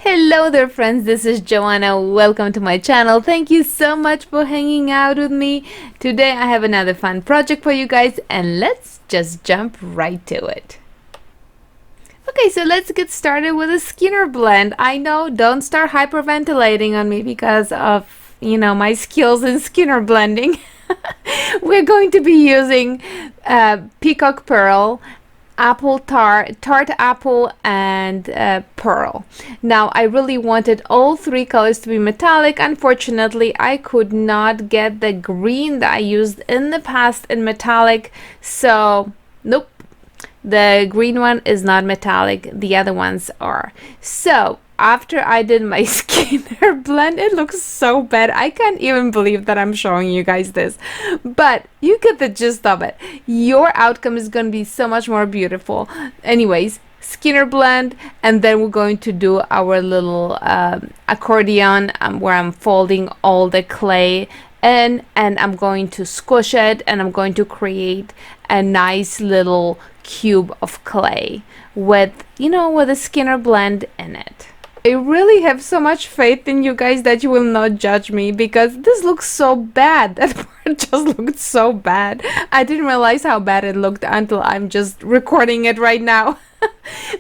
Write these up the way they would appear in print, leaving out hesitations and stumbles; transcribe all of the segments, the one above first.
Hello there friends, this is Joanna. Welcome to my channel. Thank you so much for hanging out with me. Today I have another fun project for you guys and let's just jump right to it. Okay, so let's get started with a Skinner blend. I know, don't start hyperventilating on me because of, my skills in Skinner blending. We're going to be using Peacock Pearl, Tart Apple, and Pearl. Now, I really wanted all three colors to be metallic. Unfortunately, I could not get the green that I used in the past in metallic, so nope. The green one is not metallic, the other ones are. So after I did my Skinner blend, it looks so bad. I can't even believe that I'm showing you guys this, but you get the gist of it. Your outcome is going to be so much more beautiful. Anyways, Skinner blend, and then we're going to do our little accordion where I'm folding all the clay in, and I'm going to squish it, and I'm going to create a nice little cube of clay with a Skinner blend in it. I really have so much faith in you guys that you will not judge me, because this looks so bad. That part just looked so bad. I didn't realize how bad it looked until I'm just recording it right now.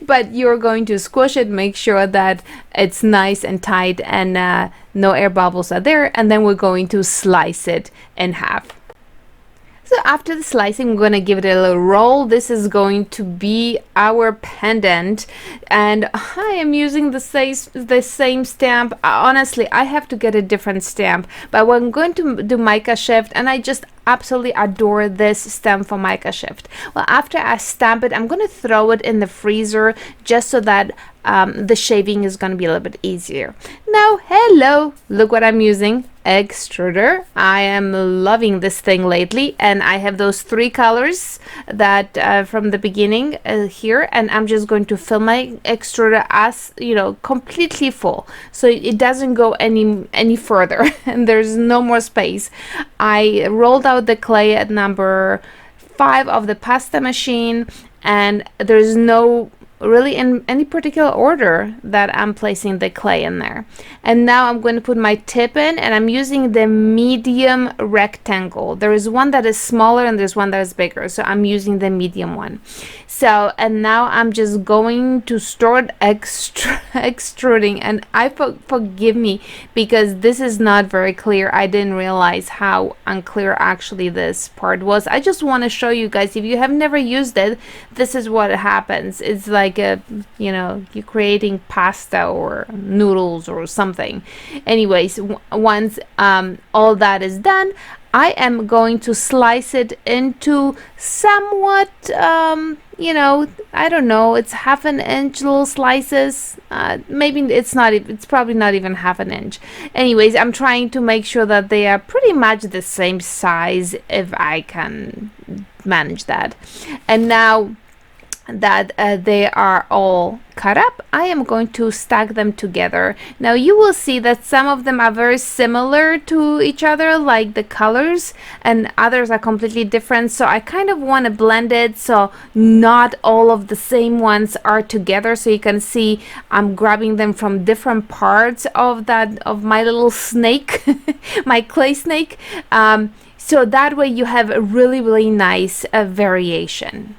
But you're going to squish it, make sure that it's nice and tight and no air bubbles are there, and then we're going to slice it in half. So after the slicing, we're going to give it a little roll. This is going to be our pendant, and I am using the same stamp. Honestly, I have to get a different stamp, but I'm going to do mica shift, and I just absolutely adore this stamp for mica shift. Well, after I stamp it, I'm going to throw it in the freezer just so that the shaving is going to be a little bit easier. Now, hello, look what I'm using. Extruder. I am loving this thing lately, and I have those three colors that from the beginning here, and I'm just going to fill my extruder as completely full, so it doesn't go any further and there's no more space. I rolled out the clay at number 5 of the pasta machine, and there's no really in any particular order that I'm placing the clay in there. And now I'm going to put my tip in, and I'm using the medium rectangle. There is one that is smaller and there's one that is bigger, so I'm using the medium one. So, and now I'm just going to start extruding, and forgive me because this is not very clear. I didn't realize how unclear actually this part was. I just want to show you guys, if you have never used it, this is what happens. It's like you're creating pasta or noodles or something. Anyways, once all that is done, I am going to slice it into somewhat I don't know, it's half an inch little slices. Maybe it's probably not even half an inch. Anyways, I'm trying to make sure that they are pretty much the same size if I can manage that. And now that they are all cut up, I am going to stack them together. Now you will see that some of them are very similar to each other, like the colors, and others are completely different, so I kind of want to blend it so not all of the same ones are together. So you can see I'm grabbing them from different parts of my little snake my clay snake, so that way you have a really nice variation.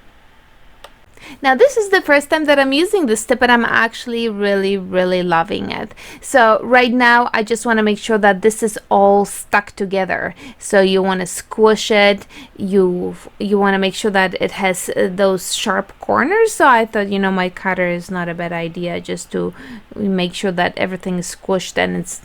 Now this is the first time that I'm using this tip, and I'm actually really loving it. So right now I just want to make sure that this is all stuck together. So you want to squish it, you want to make sure that it has those sharp corners. So I thought my cutter is not a bad idea, just to make sure that everything is squished and it's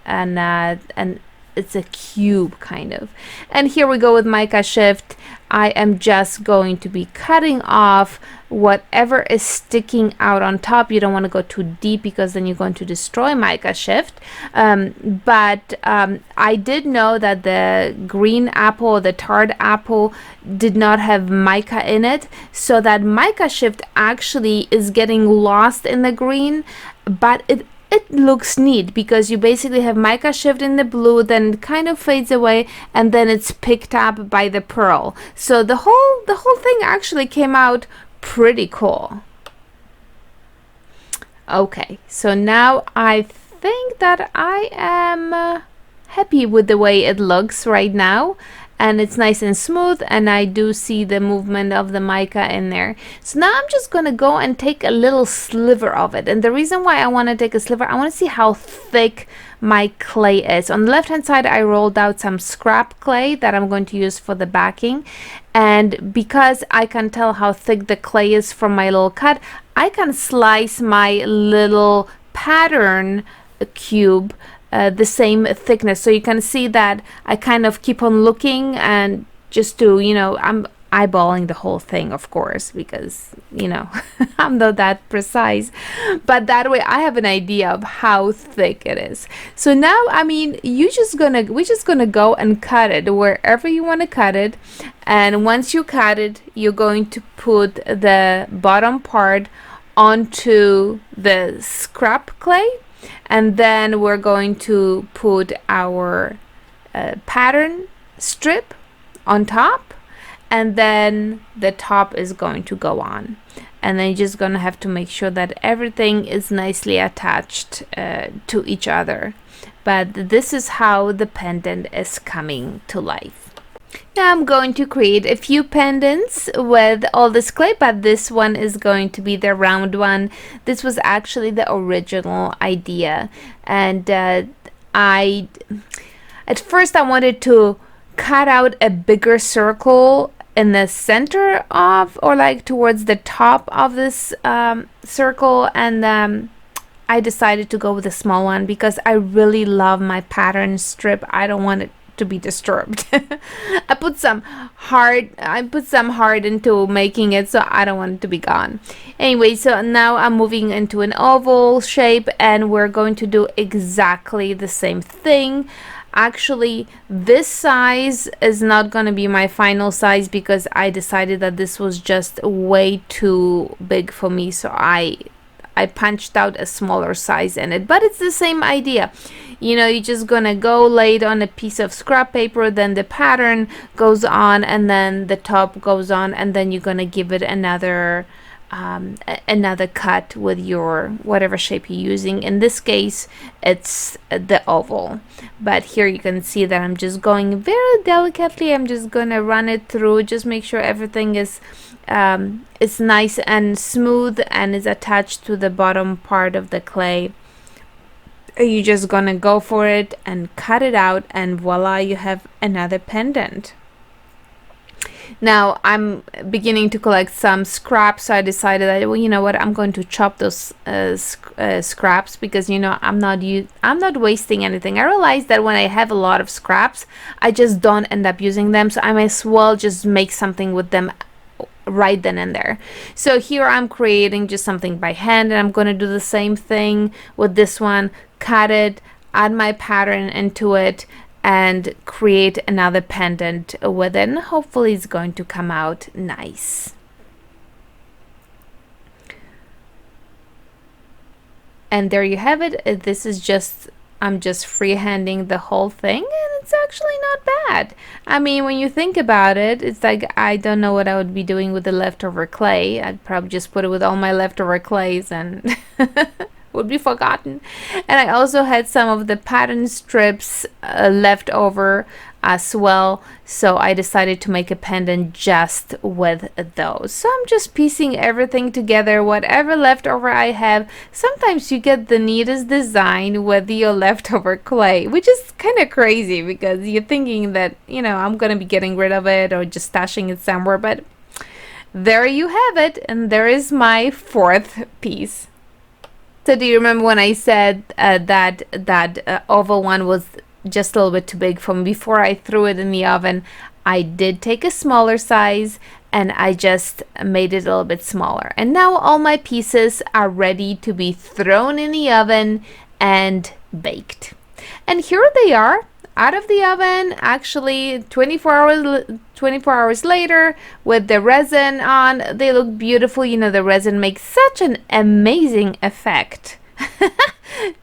and it's a cube kind of. And here we go with mica shift. I am just going to be cutting off whatever is sticking out on top. You don't want to go too deep because then you're going to destroy mica shift. But I did know that the green apple, the Tart Apple, did not have mica in it, so that mica shift actually is getting lost in the green, but it looks neat because you basically have mica shift in the blue, then it kind of fades away, and then it's picked up by the pearl. So the whole thing actually came out pretty cool. Okay, so now I think that I am happy with the way it looks right now, and it's nice and smooth, and I do see the movement of the mica in there. So now I'm just gonna go and take a little sliver of it, and the reason why I want to take a sliver, I want to see how thick my clay is. On the left hand side, I rolled out some scrap clay that I'm going to use for the backing, and because I can tell how thick the clay is from my little cut, I can slice my little pattern cube the same thickness, so you can see that I kind of keep on looking, and just to, you know, I'm eyeballing the whole thing, of course, because, you know, I'm not that precise, but that way I have an idea of how thick it is. So now, I mean, we're just gonna go and cut it wherever you want to cut it, and once you cut it, you're going to put the bottom part onto the scrap clay, and then we're going to put our pattern strip on top, and then the top is going to go on, and then you're just gonna have to make sure that everything is nicely attached to each other. But this is how the pendant is coming to life. Now I'm going to create a few pendants with all this clay, but this one is going to be the round one. This was actually the original idea, and at first I wanted to cut out a bigger circle in the center of, or like towards the top of this circle, and I decided to go with a small one because I really love my pattern strip. I don't want it to be disturbed. I put some heart into making it, so I don't want it to be gone. Anyway, so now I'm moving into an oval shape, and we're going to do exactly the same thing. Actually, this size is not going to be my final size because I decided that this was just way too big for me, so I punched out a smaller size in it, but it's the same idea. You know, you're just gonna go lay it on a piece of scrap paper, then the pattern goes on, and then the top goes on, and then you're gonna give it another cut with your whatever shape you're using. In this case, it's the oval, but here you can see that I'm just going very delicately. I'm just gonna run it through, just make sure everything is nice and smooth and is attached to the bottom part of the clay. You're just gonna go for it and cut it out, and voila, you have another pendant. Now I'm beginning to collect some scraps, so I decided that, well, you know what, I'm going to chop those scraps, because, you know, I'm not wasting anything. I realized that when I have a lot of scraps, I just don't end up using them, so I might as well just make something with them right then and there. So here I'm creating just something by hand, and I'm going to do the same thing with this one. Cut it, add my pattern into it, and create another pendant with it, and hopefully it's going to come out nice. And there you have it. This is just, I'm just freehanding the whole thing, and it's actually not bad. I mean, when you think about it, it's like, I don't know what I would be doing with the leftover clay. I'd probably just put it with all my leftover clays and would be forgotten. And I also had some of the pattern strips left over as well, so I decided to make a pendant just with those. So I'm just piecing everything together, whatever leftover I have. Sometimes you get the neatest design with your leftover clay, which is kind of crazy because you're thinking that, you know, I'm gonna be getting rid of it or just stashing it somewhere, but there you have it, and there is my fourth piece. So do you remember when I said that oval one was just a little bit too big for me? Before I threw it in the oven, I did take a smaller size and I just made it a little bit smaller. And now all my pieces are ready to be thrown in the oven and baked. And here they are, out of the oven, actually 24 hours later, with the resin on. They look beautiful. You know, the resin makes such an amazing effect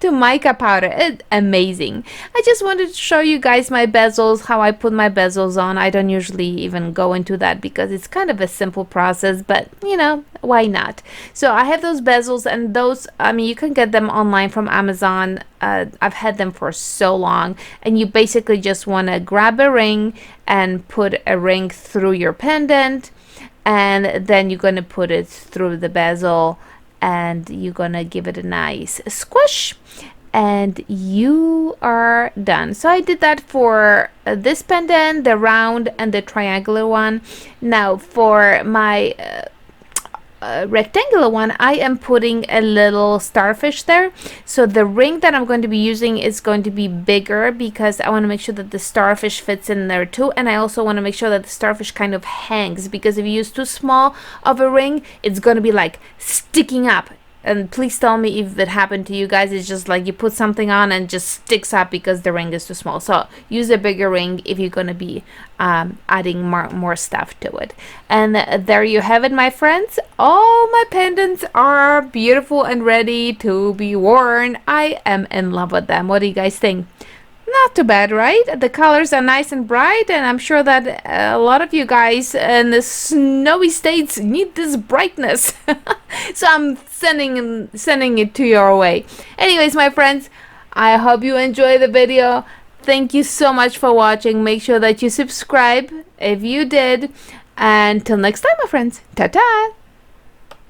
to into mica powder. It's amazing. I just wanted to show you guys my bezels, how I put my bezels on. I don't usually even go into that because it's kind of a simple process, but you know, why not? So I have those bezels, and those, I mean, you can get them online from Amazon. I've had them for so long, and you basically just want to grab a ring and put a ring through your pendant, and then you're going to put it through the bezel, and you're going to give it a nice squish, and you are done. So I did that for this pendant, the round and the triangular one. Now for my rectangular one, I am putting a little starfish there. So the ring that I'm going to be using is going to be bigger because I want to make sure that the starfish fits in there too, and I also want to make sure that the starfish kind of hangs, because if you use too small of a ring, it's going to be like sticking up. And please tell me if it happened to you guys. It's just like you put something on and just sticks up because the ring is too small. So use a bigger ring if you're going to be adding more stuff to it. And there you have it, my friends. All my pendants are beautiful and ready to be worn. I am in love with them. What do you guys think? Not too bad, right? The colors are nice and bright, and I'm sure that a lot of you guys in the snowy states need this brightness. So I'm sending it to your way. Anyways, my friends, I hope you enjoy the video. Thank you so much for watching. Make sure that you subscribe if you did. And till next time, my friends. Ta-ta!